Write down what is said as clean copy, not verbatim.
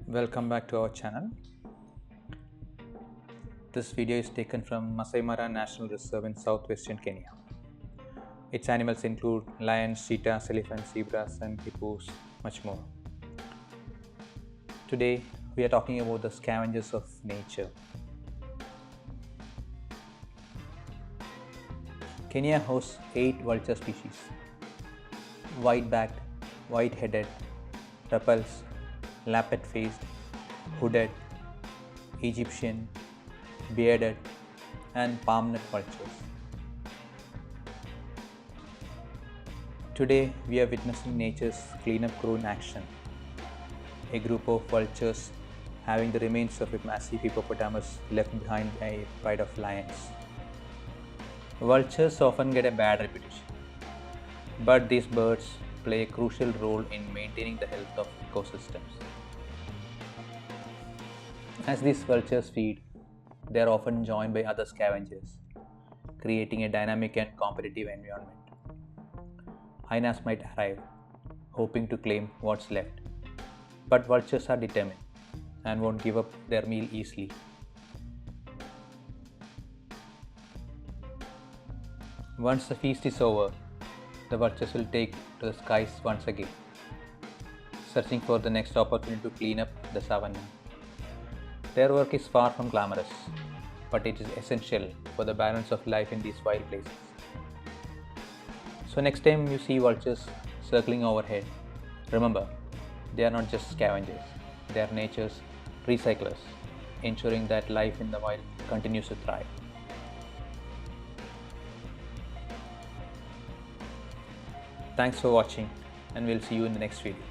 Welcome back to our channel. This video is taken from Masaimara National Reserve in southwestern Kenya. Its animals include lions, cheetahs, elephants, zebras and hippos, much more. Today we are talking about the scavengers of nature. Kenya hosts 8 vulture species: white-backed, white-headed, Truffles, Lappet-faced, Hooded, Egyptian, bearded and palm-nut vultures. Today we are witnessing nature's cleanup crew in action. A group of vultures having the remains of a massive hippopotamus left behind by a pride of lions. Vultures often get a bad reputation, but these birds play a crucial role in maintaining the health of ecosystems. As these vultures feed, they are often joined by other scavengers, creating a dynamic and competitive environment. Hyenas might arrive, hoping to claim what's left, but vultures are determined and won't give up their meal easily. Once the feast is over, the vultures will take to the skies once again, searching for the next opportunity to clean up the savanna. Their work is far from glamorous, but it is essential for the balance of life in these wild places. So next time you see vultures circling overhead, remember, they are not just scavengers, they are nature's recyclers, ensuring that life in the wild continues to thrive. Thanks for watching, and we'll see you in the next video.